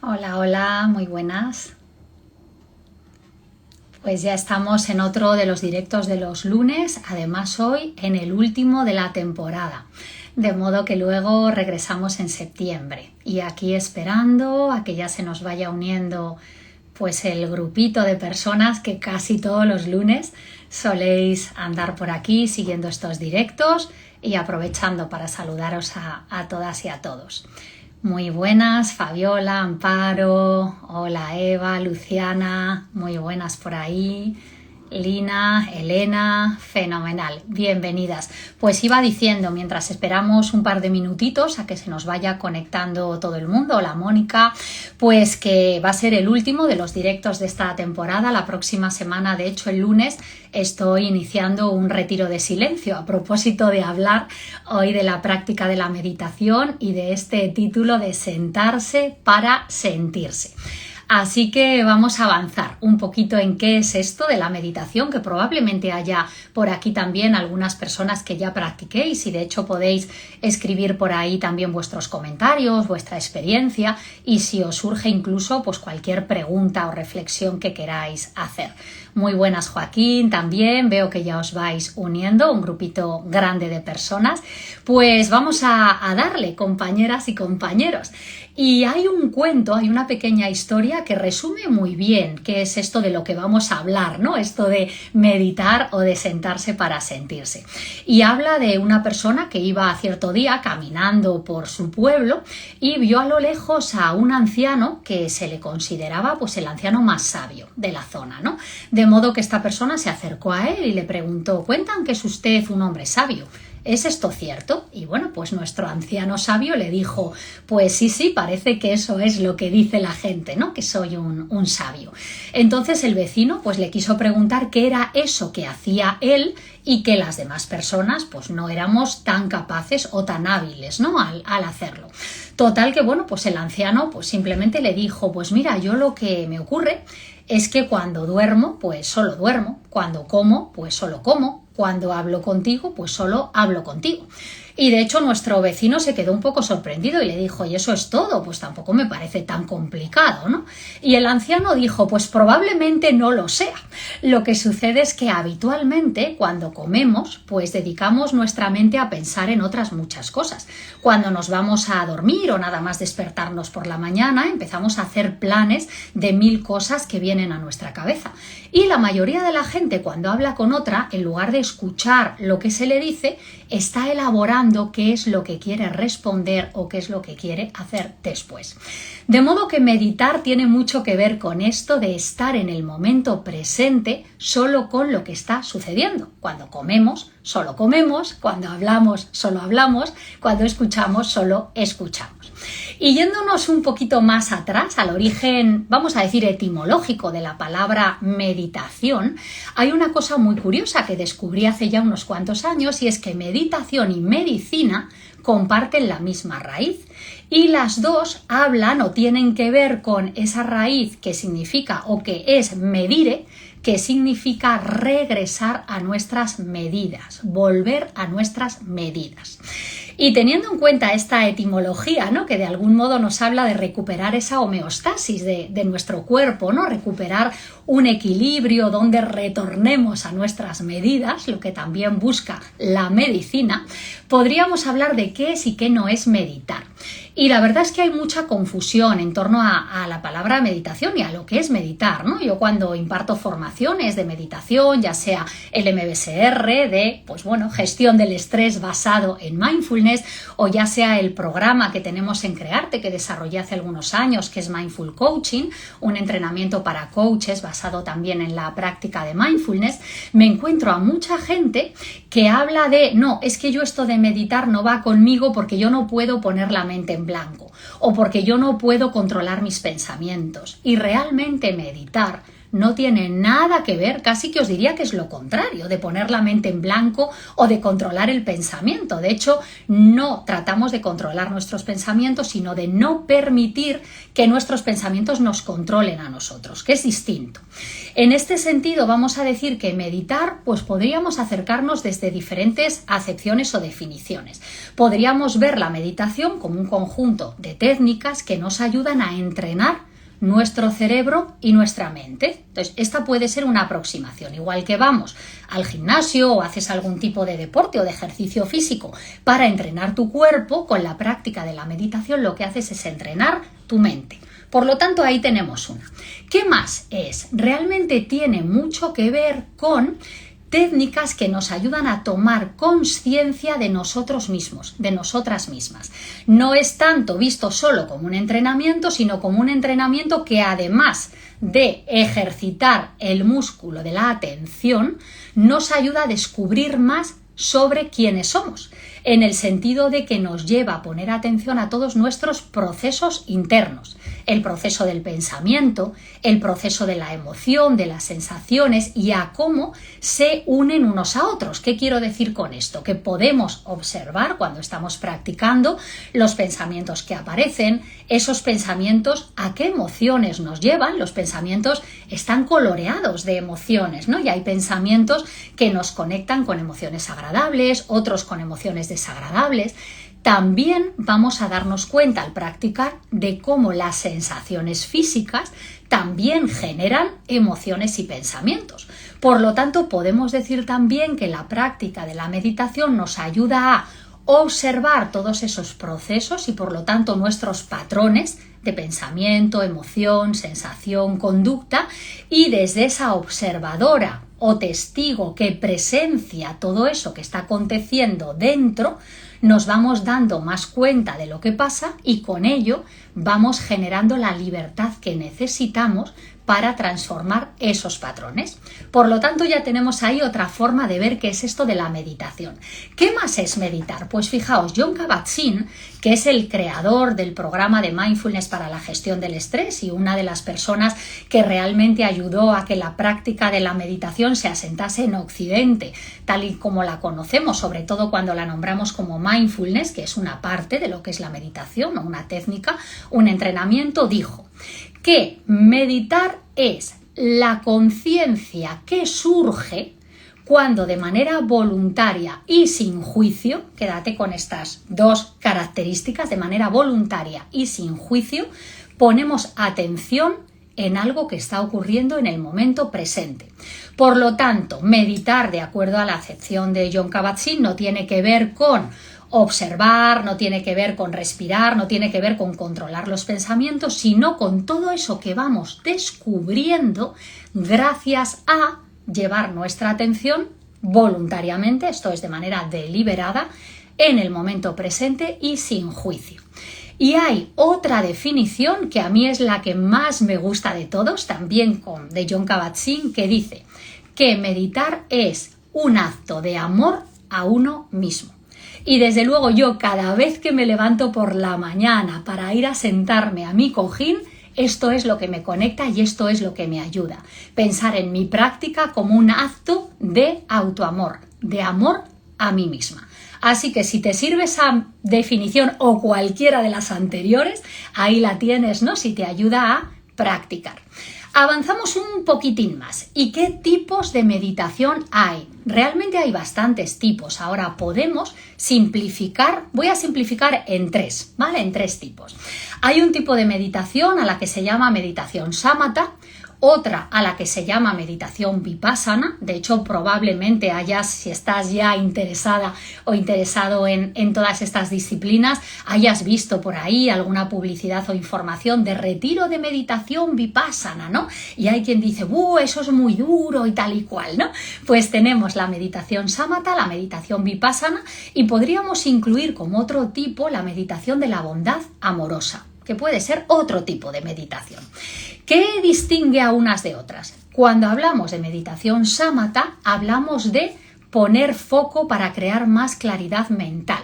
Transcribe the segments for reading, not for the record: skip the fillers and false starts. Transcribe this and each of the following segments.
Hola, hola, muy buenas. Pues ya estamos en otro de los directos de los lunes, además hoy en el último de la temporada. De modo que luego regresamos en septiembre. Y aquí esperando a que ya se nos vaya uniendo pues el grupito de personas que casi todos los lunes soléis andar por aquí siguiendo estos directos y aprovechando para saludaros a todas y a todos. Muy buenas, Fabiola, Amparo, hola Eva, Luciana, muy buenas por ahí, Lina, Elena, fenomenal, bienvenidas. Pues iba diciendo, mientras esperamos un par de minutitos a que se nos vaya conectando todo el mundo, hola Mónica, pues que va a ser el último de los directos de esta temporada. La próxima semana, de hecho el lunes, estoy iniciando un retiro de silencio a propósito de hablar hoy de la práctica de la meditación y de este título de sentarse para sentirse. Así que vamos a avanzar un poquito en qué es esto de la meditación, que probablemente haya por aquí también algunas personas que ya practiquéis y de hecho podéis escribir por ahí también vuestros comentarios, vuestra experiencia y si os surge incluso pues cualquier pregunta o reflexión que queráis hacer. Muy buenas Joaquín, también veo que ya os vais uniendo, un grupito grande de personas. Pues vamos a darle, compañeras y compañeros. Y hay un cuento, hay una pequeña historia que resume muy bien qué es esto de lo que vamos a hablar, ¿no? Esto de meditar o de sentarse para sentirse. Y habla de una persona que iba cierto día caminando por su pueblo y vio a lo lejos a un anciano que se le consideraba pues el anciano más sabio de la zona, ¿no? De modo que esta persona se acercó a él y le preguntó: «¿Cuentan que es usted un hombre sabio? ¿Es esto cierto?». Y bueno, pues nuestro anciano sabio le dijo: «Pues sí, parece que eso es lo que dice la gente, ¿no? Que soy un sabio». Entonces el vecino pues le quiso preguntar qué era eso que hacía él y que las demás personas pues no éramos tan capaces o tan hábiles, ¿no? al hacerlo. Total que bueno, pues el anciano pues simplemente le dijo: «Pues mira, yo lo que me ocurre es que cuando duermo, pues solo duermo, cuando como, pues solo como, cuando hablo contigo, pues solo hablo contigo». Y de hecho nuestro vecino se quedó un poco sorprendido y le dijo: «¿Y eso es todo? Pues tampoco me parece tan complicado, ¿no?». Y el anciano dijo: «Pues probablemente no lo sea. Lo que sucede es que habitualmente cuando comemos, pues dedicamos nuestra mente a pensar en otras muchas cosas. Cuando nos vamos a dormir o nada más despertarnos por la mañana, empezamos a hacer planes de 1000 cosas que vienen a nuestra cabeza. Y la mayoría de la gente cuando habla con otra, en lugar de escuchar lo que se le dice, está elaborando qué es lo que quiere responder o qué es lo que quiere hacer después. De modo que meditar tiene mucho que ver con esto de estar en el momento presente solo con lo que está sucediendo. Cuando comemos, solo comemos, cuando hablamos, solo hablamos, cuando escuchamos, solo escuchamos. Y yéndonos un poquito más atrás, al origen, vamos a decir, etimológico de la palabra meditación, hay una cosa muy curiosa que descubrí hace ya unos cuantos años, y es que meditación y medicina comparten la misma raíz y las dos hablan o tienen que ver con esa raíz que significa o que es medire, que significa regresar a nuestras medidas, volver a nuestras medidas. Y teniendo en cuenta esta etimología, ¿no?, que de algún modo nos habla de recuperar esa homeostasis de nuestro cuerpo, ¿no?, recuperar un equilibrio donde retornemos a nuestras medidas, lo que también busca la medicina, podríamos hablar de qué es y qué no es meditar. Y la verdad es que hay mucha confusión en torno a la palabra meditación y a lo que es meditar, ¿no? Yo cuando imparto formaciones de meditación, ya sea el MBSR de, pues bueno, gestión del estrés basado en mindfulness, o ya sea el programa que tenemos en Crearte, que desarrollé hace algunos años, que es Mindful Coaching, un entrenamiento para coaches basado también en la práctica de mindfulness, me encuentro a mucha gente que habla de: «No, es que yo esto de meditar no va conmigo porque yo no puedo poner la mente en blanco o porque yo no puedo controlar mis pensamientos». Y realmente meditar no tiene nada que ver, casi que os diría que es lo contrario, de poner la mente en blanco o de controlar el pensamiento. De hecho, no tratamos de controlar nuestros pensamientos, sino de no permitir que nuestros pensamientos nos controlen a nosotros, que es distinto. En este sentido, vamos a decir que meditar, pues podríamos acercarnos desde diferentes acepciones o definiciones. Podríamos ver la meditación como un conjunto de técnicas que nos ayudan a entrenar nuestro cerebro y nuestra mente. Entonces, esta puede ser una aproximación. Igual que vamos al gimnasio o haces algún tipo de deporte o de ejercicio físico para entrenar tu cuerpo, con la práctica de la meditación lo que haces es entrenar tu mente. Por lo tanto, ahí tenemos una. ¿Qué más es? Realmente tiene mucho que ver con técnicas que nos ayudan a tomar conciencia de nosotros mismos, de nosotras mismas. No es tanto visto solo como un entrenamiento, sino como un entrenamiento que, además de ejercitar el músculo de la atención, nos ayuda a descubrir más sobre quiénes somos, en el sentido de que nos lleva a poner atención a todos nuestros procesos internos, el proceso del pensamiento, el proceso de la emoción, de las sensaciones y a cómo se unen unos a otros. ¿Qué quiero decir con esto? Que podemos observar cuando estamos practicando los pensamientos que aparecen, esos pensamientos a qué emociones nos llevan. Los pensamientos están coloreados de emociones, ¿no? Y hay pensamientos que nos conectan con emociones agradables, otros con emociones desagradables. También vamos a darnos cuenta al practicar de cómo las sensaciones físicas también generan emociones y pensamientos. Por lo tanto, podemos decir también que la práctica de la meditación nos ayuda a observar todos esos procesos y, por lo tanto, nuestros patrones de pensamiento, emoción, sensación, conducta, y desde esa observadora o testigo que presencia todo eso que está aconteciendo dentro, nos vamos dando más cuenta de lo que pasa y con ello vamos generando la libertad que necesitamos para transformar esos patrones. Por lo tanto, ya tenemos ahí otra forma de ver qué es esto de la meditación. ¿Qué más es meditar? Pues fijaos, Jon Kabat-Zinn, que es el creador del programa de Mindfulness para la gestión del estrés y una de las personas que realmente ayudó a que la práctica de la meditación se asentase en Occidente, tal y como la conocemos, sobre todo cuando la nombramos como Mindfulness, que es una parte de lo que es la meditación o una técnica, un entrenamiento, dijo que meditar es la conciencia que surge cuando de manera voluntaria y sin juicio, quédate con estas dos características, de manera voluntaria y sin juicio, ponemos atención en algo que está ocurriendo en el momento presente. Por lo tanto, meditar, de acuerdo a la acepción de Jon Kabat-Zinn, no tiene que ver con observar, no tiene que ver con respirar, no tiene que ver con controlar los pensamientos, sino con todo eso que vamos descubriendo gracias a llevar nuestra atención voluntariamente, esto es de manera deliberada, en el momento presente y sin juicio. Y hay otra definición que a mí es la que más me gusta de todos, también de Jon Kabat-Zinn, que dice que meditar es un acto de amor a uno mismo. Y desde luego yo, cada vez que me levanto por la mañana para ir a sentarme a mi cojín, esto es lo que me conecta y esto es lo que me ayuda. Pensar en mi práctica como un acto de autoamor, de amor a mí misma. Así que si te sirve esa definición o cualquiera de las anteriores, ahí la tienes, ¿no? Si te ayuda a practicar. Avanzamos un poquitín más. ¿Y qué tipos de meditación hay? Realmente hay bastantes tipos. Ahora podemos simplificar, voy a simplificar en tres, ¿vale? En tres tipos. Hay un tipo de meditación a la que se llama meditación samatha, otra a la que se llama meditación vipassana. De hecho, probablemente si estás ya interesada o interesado en todas estas disciplinas, hayas visto por ahí alguna publicidad o información de retiro de meditación vipassana, ¿no? Y hay quien dice, eso es muy duro y tal y cual, ¿no? Pues tenemos la meditación samatha, la meditación vipassana, y podríamos incluir como otro tipo la meditación de la bondad amorosa, que puede ser otro tipo de meditación. ¿Qué distingue a unas de otras? Cuando hablamos de meditación samatha, hablamos de poner foco para crear más claridad mental.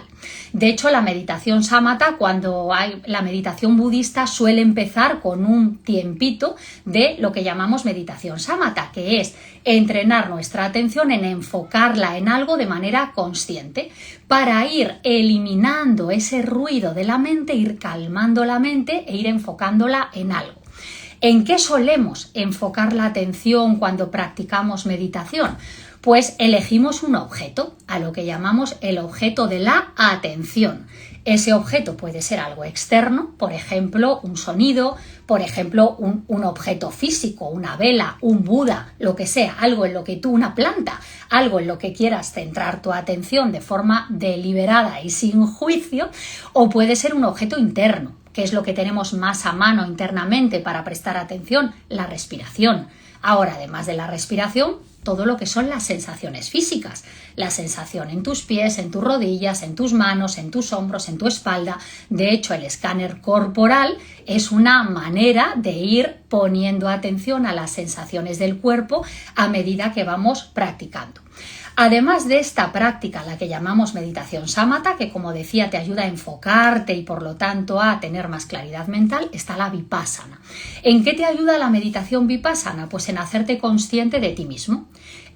De hecho, la meditación sámata, cuando hay la meditación budista, suele empezar con un tiempito de lo que llamamos meditación sámata, que es entrenar nuestra atención en enfocarla en algo de manera consciente para ir eliminando ese ruido de la mente, ir calmando la mente e ir enfocándola en algo. ¿En qué solemos enfocar la atención cuando practicamos meditación? Pues elegimos un objeto, a lo que llamamos el objeto de la atención. Ese objeto puede ser algo externo, por ejemplo, un sonido, por ejemplo, un objeto físico, una vela, un Buda, lo que sea, algo en lo que tú, una planta, algo en lo que quieras centrar tu atención de forma deliberada y sin juicio, o puede ser un objeto interno, que es lo que tenemos más a mano internamente para prestar atención, la respiración. Ahora, además de la respiración, todo lo que son las sensaciones físicas, la sensación en tus pies, en tus rodillas, en tus manos, en tus hombros, en tu espalda. De hecho, el escáner corporal es una manera de ir poniendo atención a las sensaciones del cuerpo a medida que vamos practicando. Además de esta práctica, la que llamamos meditación sámata, que como decía te ayuda a enfocarte y por lo tanto a tener más claridad mental, está la vipassana. ¿En qué te ayuda la meditación vipassana? Pues en hacerte consciente de ti mismo,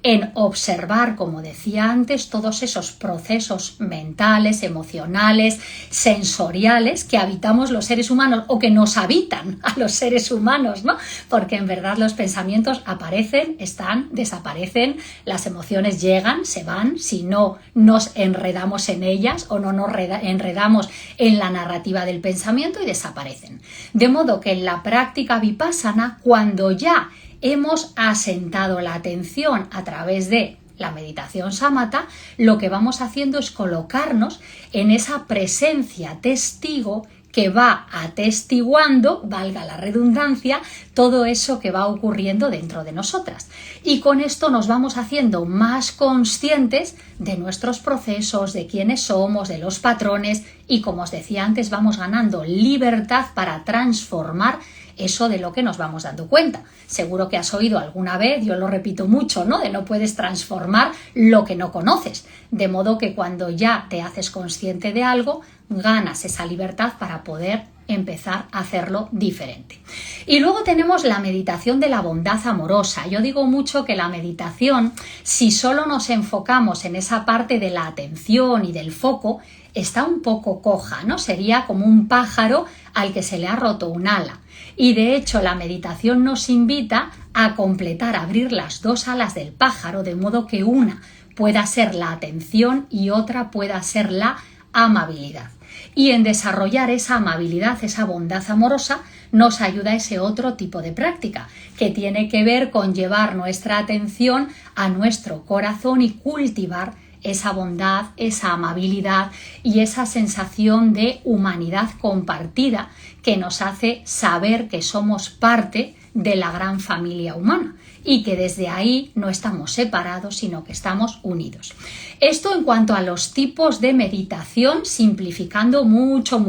en observar, como decía antes, todos esos procesos mentales, emocionales, sensoriales que habitamos los seres humanos o que nos habitan a los seres humanos, ¿no? Porque en verdad los pensamientos aparecen, están, desaparecen, las emociones llegan, se van, si no nos enredamos en ellas o no nos enredamos en la narrativa del pensamiento y desaparecen. De modo que en la práctica vipassana, cuando ya hemos asentado la atención a través de la meditación sámata, lo que vamos haciendo es colocarnos en esa presencia testigo que va atestiguando, valga la redundancia, todo eso que va ocurriendo dentro de nosotras. Y con esto nos vamos haciendo más conscientes de nuestros procesos, de quiénes somos, de los patrones y, como os decía antes, vamos ganando libertad para transformar eso de lo que nos vamos dando cuenta. Seguro que has oído alguna vez, yo lo repito mucho, ¿no? De no puedes transformar lo que no conoces. De modo que cuando ya te haces consciente de algo, ganas esa libertad para poder empezar a hacerlo diferente. Y luego tenemos la meditación de la bondad amorosa. Yo digo mucho que la meditación, si solo nos enfocamos en esa parte de la atención y del foco, está un poco coja, ¿no? Sería como un pájaro al que se le ha roto un ala. Y de hecho la meditación nos invita a completar, a abrir las dos alas del pájaro, de modo que una pueda ser la atención y otra pueda ser la amabilidad. Y en desarrollar esa amabilidad, esa bondad amorosa, nos ayuda ese otro tipo de práctica, que tiene que ver con llevar nuestra atención a nuestro corazón y cultivar esa bondad, esa amabilidad y esa sensación de humanidad compartida que nos hace saber que somos parte de la gran familia humana y que desde ahí no estamos separados, sino que estamos unidos. Esto en cuanto a los tipos de meditación, simplificando mucho.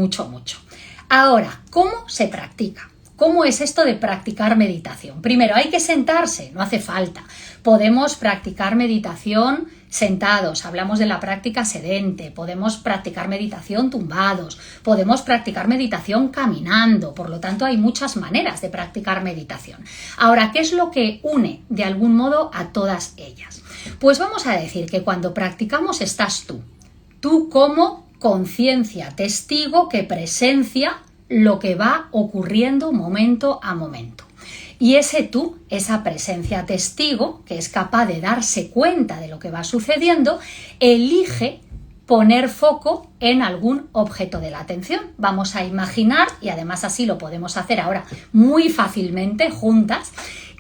Ahora, ¿cómo se practica? ¿Cómo es esto de practicar meditación? Primero, hay que sentarse, no hace falta. Podemos practicar meditación sentados, hablamos de la práctica sedente, podemos practicar meditación tumbados, podemos practicar meditación caminando, por lo tanto hay muchas maneras de practicar meditación. Ahora, ¿qué es lo que une de algún modo a todas ellas? Pues vamos a decir que cuando practicamos estás tú como conciencia testigo que presencia lo que va ocurriendo momento a momento. Y ese tú, esa presencia testigo, que es capaz de darse cuenta de lo que va sucediendo, elige poner foco en algún objeto de la atención. Vamos a imaginar, y además así lo podemos hacer ahora muy fácilmente juntas,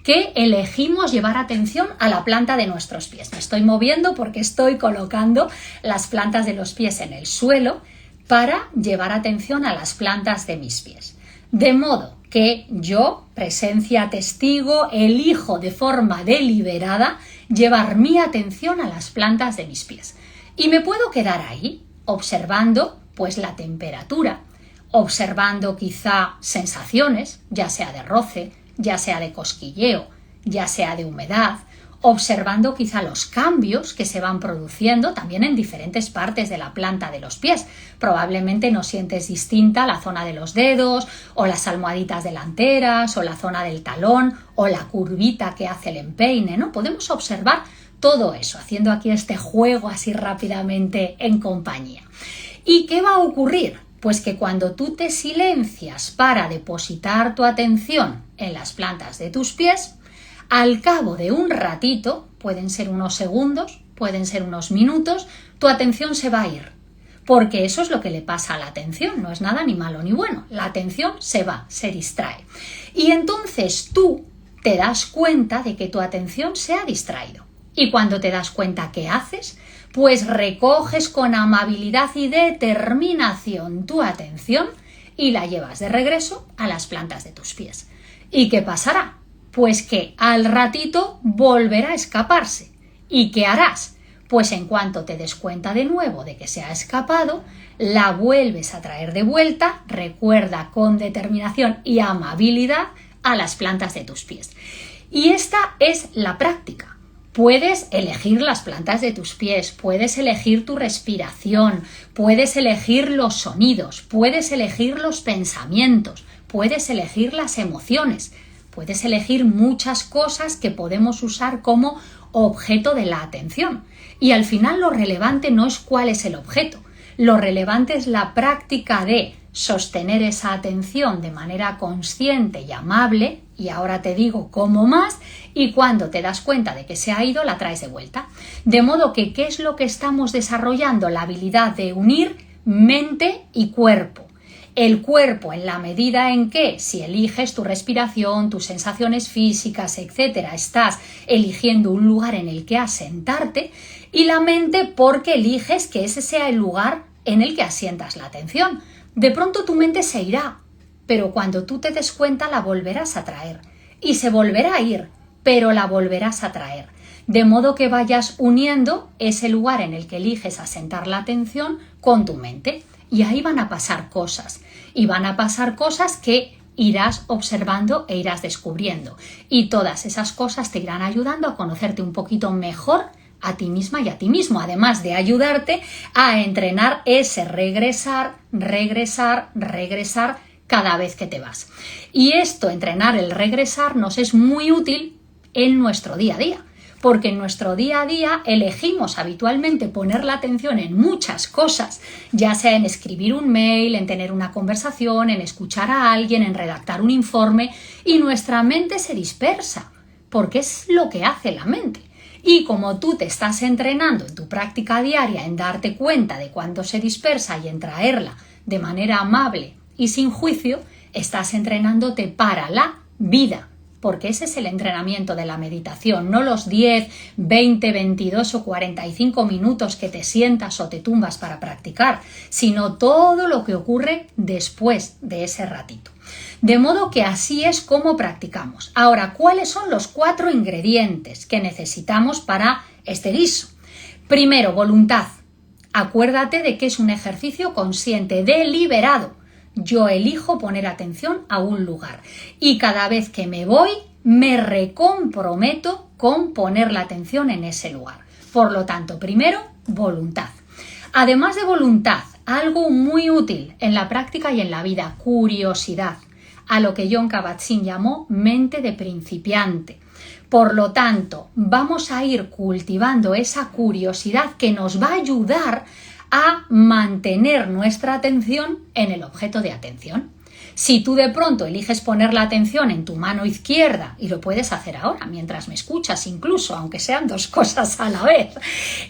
que elegimos llevar atención a la planta de nuestros pies. Me estoy moviendo porque estoy colocando las plantas de los pies en el suelo para llevar atención a las plantas de mis pies. De modo que yo, presencia testigo, elijo de forma deliberada llevar mi atención a las plantas de mis pies. Y me puedo quedar ahí observando pues la temperatura, observando quizá sensaciones, ya sea de roce, ya sea de cosquilleo, ya sea de humedad, observando quizá los cambios que se van produciendo también en diferentes partes de la planta de los pies. Probablemente no sientes distinta la zona de los dedos o las almohaditas delanteras o la zona del talón o la curvita que hace el empeine, ¿no? Podemos observar todo eso, haciendo aquí este juego así rápidamente en compañía. ¿Y qué va a ocurrir? Pues que cuando tú te silencias para depositar tu atención en las plantas de tus pies, al cabo de un ratito, pueden ser unos segundos, pueden ser unos minutos, tu atención se va a ir. Porque eso es lo que le pasa a la atención, no es nada ni malo ni bueno. La atención se va, se distrae. Y entonces tú te das cuenta de que tu atención se ha distraído. Y cuando te das cuenta, ¿qué haces? Pues recoges con amabilidad y determinación tu atención y la llevas de regreso a las plantas de tus pies. ¿Y qué pasará? Pues que al ratito volverá a escaparse. ¿Y qué harás? Pues en cuanto te des cuenta de nuevo de que se ha escapado, la vuelves a traer de vuelta, recuerda con determinación y amabilidad a las plantas de tus pies. Y esta es la práctica. Puedes elegir las plantas de tus pies, puedes elegir tu respiración, puedes elegir los sonidos, puedes elegir los pensamientos, puedes elegir las emociones. Puedes elegir muchas cosas que podemos usar como objeto de la atención. Y al final lo relevante no es cuál es el objeto. Lo relevante es la práctica de sostener esa atención de manera consciente y amable, y ahora te digo cómo más, y cuando te das cuenta de que se ha ido, la traes de vuelta. De modo que, ¿qué es lo que estamos desarrollando? La habilidad de unir mente y cuerpo. El cuerpo en la medida en que, si eliges tu respiración, tus sensaciones físicas, etcétera, estás eligiendo un lugar en el que asentarte, y la mente porque eliges que ese sea el lugar en el que asientas la atención. De pronto tu mente se irá, pero cuando tú te des cuenta la volverás a traer y se volverá a ir, pero la volverás a traer. De modo que vayas uniendo ese lugar en el que eliges asentar la atención con tu mente. Y ahí van a pasar cosas, y van a pasar cosas que irás observando e irás descubriendo. Y todas esas cosas te irán ayudando a conocerte un poquito mejor a ti misma y a ti mismo, además de ayudarte a entrenar ese regresar cada vez que te vas. Y esto, entrenar el regresar, nos es muy útil en nuestro día a día. Porque en nuestro día a día elegimos habitualmente poner la atención en muchas cosas, ya sea en escribir un mail, en tener una conversación, en escuchar a alguien, en redactar un informe, y nuestra mente se dispersa, porque es lo que hace la mente. Y como tú te estás entrenando en tu práctica diaria en darte cuenta de cuándo se dispersa y en traerla de manera amable y sin juicio, estás entrenándote para la vida. Porque ese es el entrenamiento de la meditación, no los 10, 20, 22 o 45 minutos que te sientas o te tumbas para practicar, sino todo lo que ocurre después de ese ratito. De modo que así es como practicamos. Ahora, ¿cuáles son los 4 ingredientes que necesitamos para este guiso? Primero, voluntad. Acuérdate de que es un ejercicio consciente, deliberado. Yo elijo poner atención a un lugar y cada vez que me voy me recomprometo con poner la atención en ese lugar. Por lo tanto, primero, voluntad. Además de voluntad, algo muy útil en la práctica y en la vida, curiosidad, a lo que Jon Kabat-Zinn llamó mente de principiante. Por lo tanto, vamos a ir cultivando esa curiosidad que nos va a ayudar a mantener nuestra atención en el objeto de atención. Si tú de pronto eliges poner la atención en tu mano izquierda, y lo puedes hacer ahora mientras me escuchas incluso, aunque sean 2 cosas a la vez,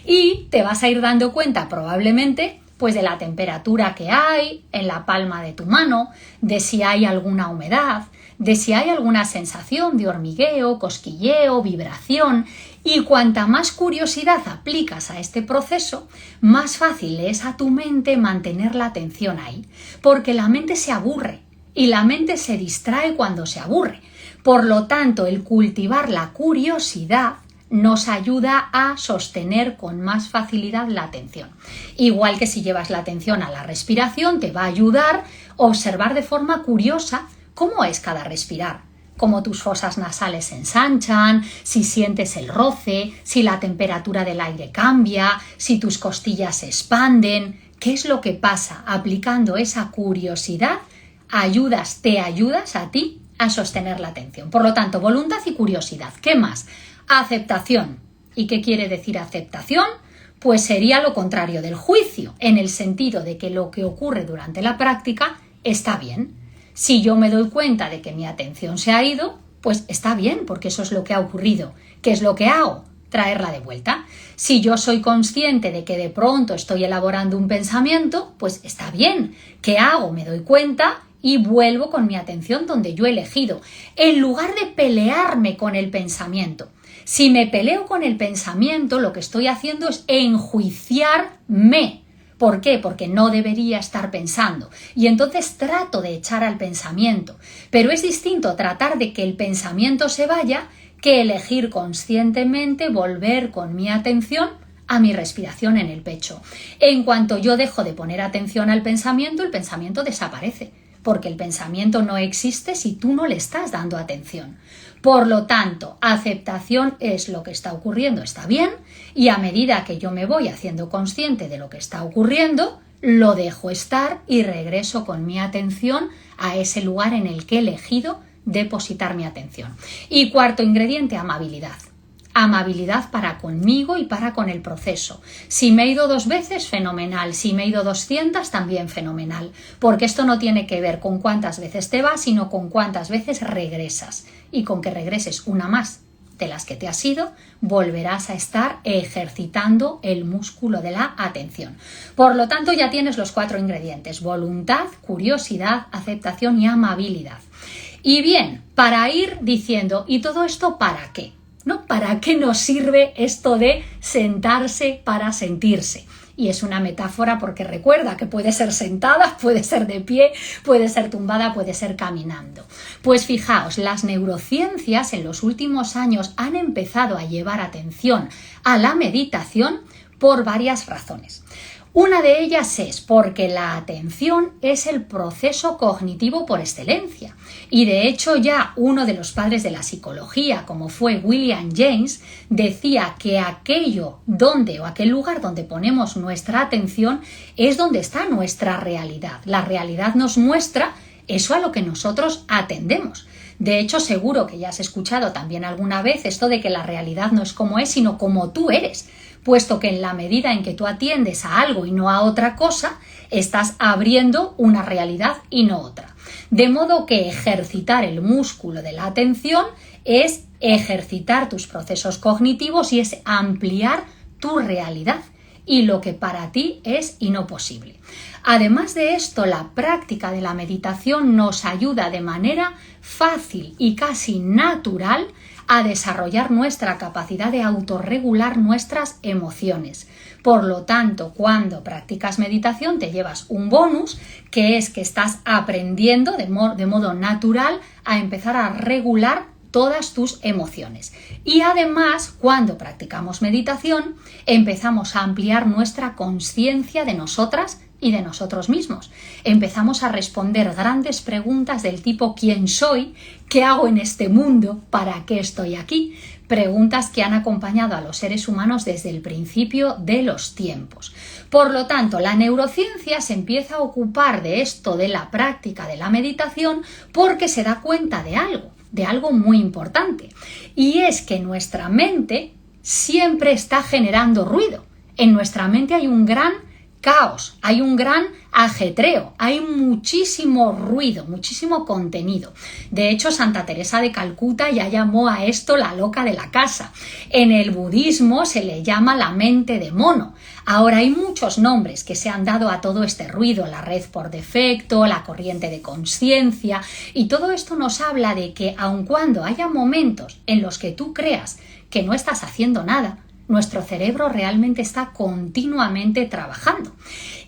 y te vas a ir dando cuenta probablemente pues de la temperatura que hay en la palma de tu mano, de si hay alguna humedad, de si hay alguna sensación de hormigueo, cosquilleo, vibración, y cuanta más curiosidad aplicas a este proceso, más fácil es a tu mente mantener la atención ahí, porque la mente se aburre y la mente se distrae cuando se aburre. Por lo tanto, el cultivar la curiosidad nos ayuda a sostener con más facilidad la atención. Igual que si llevas la atención a la respiración, te va a ayudar a observar de forma curiosa cómo es cada respirar. como tus fosas nasales se ensanchan, si sientes el roce, si la temperatura del aire cambia, si tus costillas se expanden. ¿Qué es lo que pasa? Aplicando esa curiosidad, te ayudas a ti a sostener la atención. Por lo tanto, voluntad y curiosidad. ¿Qué más? Aceptación. ¿Y qué quiere decir aceptación? Pues sería lo contrario del juicio, en el sentido de que lo que ocurre durante la práctica está bien. Si yo me doy cuenta de que mi atención se ha ido, pues está bien, porque eso es lo que ha ocurrido. ¿Qué es lo que hago? Traerla de vuelta. Si yo soy consciente de que de pronto estoy elaborando un pensamiento, pues está bien. ¿Qué hago? Me doy cuenta y vuelvo con mi atención donde yo he elegido, en lugar de pelearme con el pensamiento. Si me peleo con el pensamiento, lo que estoy haciendo es enjuiciarme. ¿Por qué? Porque no debería estar pensando. Y entonces trato de echar al pensamiento. Pero es distinto tratar de que el pensamiento se vaya que elegir conscientemente volver con mi atención a mi respiración en el pecho. En cuanto yo dejo de poner atención al pensamiento, el pensamiento desaparece. Porque el pensamiento no existe si tú no le estás dando atención. Por lo tanto, aceptación es lo que está ocurriendo, está bien, y a medida que yo me voy haciendo consciente de lo que está ocurriendo, lo dejo estar y regreso con mi atención a ese lugar en el que he elegido depositar mi atención. Y cuarto ingrediente, amabilidad. Amabilidad para conmigo y para con el proceso. Si me he ido 2 veces, fenomenal. Si me he ido 200, también fenomenal. Porque esto no tiene que ver con cuántas veces te vas, sino con cuántas veces regresas. Y con que regreses una más de las que te has ido, volverás a estar ejercitando el músculo de la atención. Por lo tanto, ya tienes los 4 ingredientes: voluntad, curiosidad, aceptación y amabilidad. Y bien, para ir diciendo, ¿y todo esto para qué? ¿No? ¿Para qué nos sirve esto de sentarse para sentirse? Y es una metáfora porque recuerda que puede ser sentada, puede ser de pie, puede ser tumbada, puede ser caminando. Pues fijaos, las neurociencias en los últimos años han empezado a llevar atención a la meditación por varias razones. Una de ellas es porque la atención es el proceso cognitivo por excelencia. Y de hecho ya uno de los padres de la psicología, como fue William James, decía que aquel lugar donde ponemos nuestra atención es donde está nuestra realidad. La realidad nos muestra eso a lo que nosotros atendemos. De hecho, seguro que ya has escuchado también alguna vez esto de que la realidad no es como es, sino como tú eres. Puesto que en la medida en que tú atiendes a algo y no a otra cosa, estás abriendo una realidad y no otra. De modo que ejercitar el músculo de la atención es ejercitar tus procesos cognitivos y es ampliar tu realidad y lo que para ti es y no posible. Además de esto, la práctica de la meditación nos ayuda de manera fácil y casi natural a desarrollar nuestra capacidad de autorregular nuestras emociones. Por lo tanto, cuando practicas meditación te llevas un bonus, que es que estás aprendiendo de modo natural a empezar a regular todas tus emociones. Y además, cuando practicamos meditación, empezamos a ampliar nuestra conciencia de nosotras y de nosotros mismos. Empezamos a responder grandes preguntas del tipo ¿quién soy? ¿Qué hago en este mundo? ¿Para qué estoy aquí? Preguntas que han acompañado a los seres humanos desde el principio de los tiempos. Por lo tanto, la neurociencia se empieza a ocupar de esto de la práctica de la meditación porque se da cuenta de algo muy importante. Y es que nuestra mente siempre está generando ruido. En nuestra mente hay un gran caos, hay un gran ajetreo, hay muchísimo ruido, muchísimo contenido. De hecho, Santa Teresa de Calcuta ya llamó a esto la loca de la casa. En el budismo se le llama la mente de mono. Ahora hay muchos nombres que se han dado a todo este ruido, la red por defecto, la corriente de conciencia, y todo esto nos habla de que aun cuando haya momentos en los que tú creas que no estás haciendo nada, nuestro cerebro realmente está continuamente trabajando.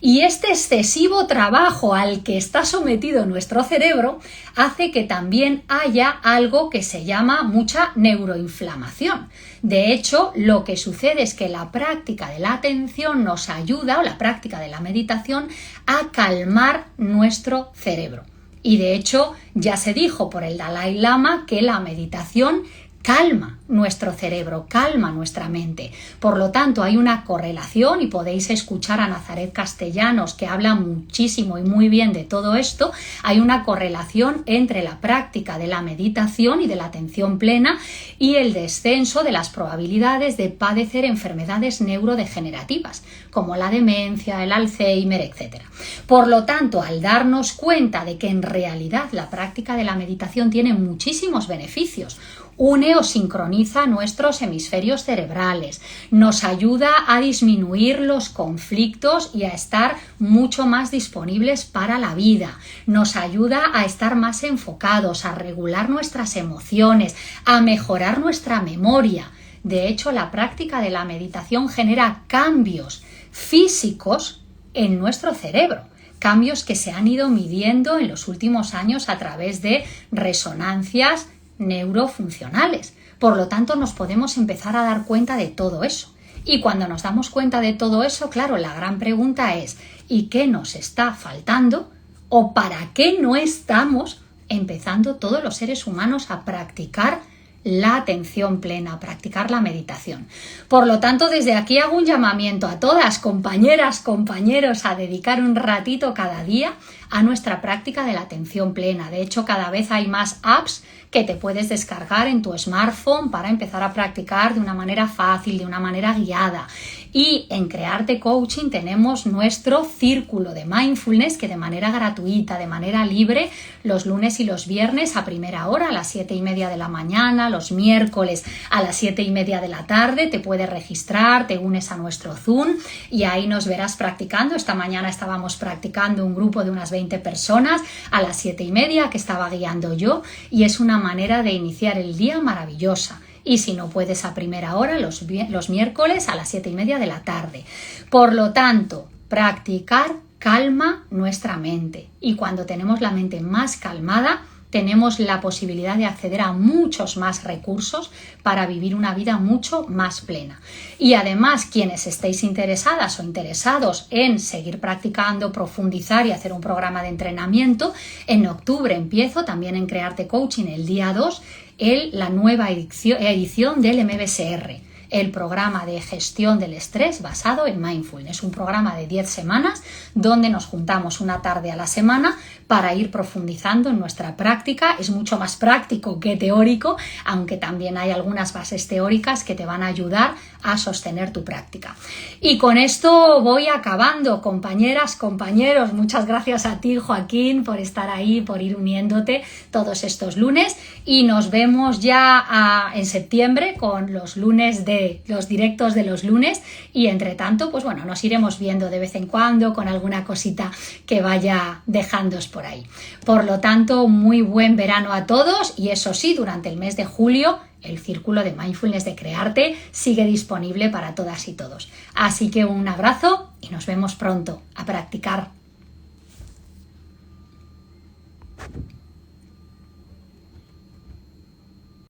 Y este excesivo trabajo al que está sometido nuestro cerebro hace que también haya algo que se llama mucha neuroinflamación. De hecho, lo que sucede es que la práctica de la atención nos ayuda, o la práctica de la meditación, a calmar nuestro cerebro. Y de hecho ya se dijo por el Dalai Lama que la meditación calma nuestro cerebro, calma nuestra mente. Por lo tanto, hay una correlación y podéis escuchar a Nazaret Castellanos, que habla muchísimo y muy bien de todo esto. Hay una correlación entre la práctica de la meditación y de la atención plena y el descenso de las probabilidades de padecer enfermedades neurodegenerativas, como la demencia, el Alzheimer, etc. Por lo tanto, al darnos cuenta de que en realidad la práctica de la meditación tiene muchísimos beneficios, une o sincroniza nuestros hemisferios cerebrales, nos ayuda a disminuir los conflictos y a estar mucho más disponibles para la vida, nos ayuda a estar más enfocados, a regular nuestras emociones, a mejorar nuestra memoria. De hecho, la práctica de la meditación genera cambios físicos en nuestro cerebro. Cambios que se han ido midiendo en los últimos años a través de resonancias neurofuncionales. Por lo tanto, nos podemos empezar a dar cuenta de todo eso. Y cuando nos damos cuenta de todo eso, claro, la gran pregunta es ¿y qué nos está faltando? ¿O para qué no estamos empezando todos los seres humanos a practicar la atención plena, a practicar la meditación? Por lo tanto, desde aquí hago un llamamiento a todas, compañeras, compañeros, a dedicar un ratito cada día a nuestra práctica de la atención plena. De hecho, cada vez hay más apps que te puedes descargar en tu smartphone para empezar a practicar de una manera fácil, de una manera guiada. Y en Crearte Coaching tenemos nuestro círculo de mindfulness que de manera gratuita, de manera libre, los lunes y los viernes a primera hora, a las 7:30 de la mañana, los miércoles a las 7:30 de la tarde, te puedes registrar, te unes a nuestro Zoom y ahí nos verás practicando. Esta mañana estábamos practicando un grupo de unas 20 personas a las 7:30 que estaba guiando yo y es una manera de iniciar el día maravillosa. Y si no puedes a primera hora, los miércoles a las 7:30 de la tarde. Por lo tanto, practicar calma nuestra mente. Y cuando tenemos la mente más calmada, tenemos la posibilidad de acceder a muchos más recursos para vivir una vida mucho más plena. Y además, quienes estéis interesadas o interesados en seguir practicando, profundizar y hacer un programa de entrenamiento, en octubre empiezo también en Crearte Coaching el día 2 la nueva edición del MBSR, el programa de gestión del estrés basado en mindfulness. Un programa de 10 semanas donde nos juntamos una tarde a la semana para ir profundizando en nuestra práctica. Es mucho más práctico que teórico, aunque también hay algunas bases teóricas que te van a ayudar a sostener tu práctica. Y con esto voy acabando, compañeras, compañeros. Muchas gracias a ti, Joaquín, por estar ahí, por ir uniéndote todos estos lunes y nos vemos ya en septiembre con los directos de los lunes y entre tanto, pues bueno, nos iremos viendo de vez en cuando con alguna cosita que vaya dejándoos por ahí. Por lo tanto, muy buen verano a todos y eso sí, durante el mes de julio el círculo de mindfulness de Crearte sigue disponible para todas y todos. Así que un abrazo y nos vemos pronto. A practicar.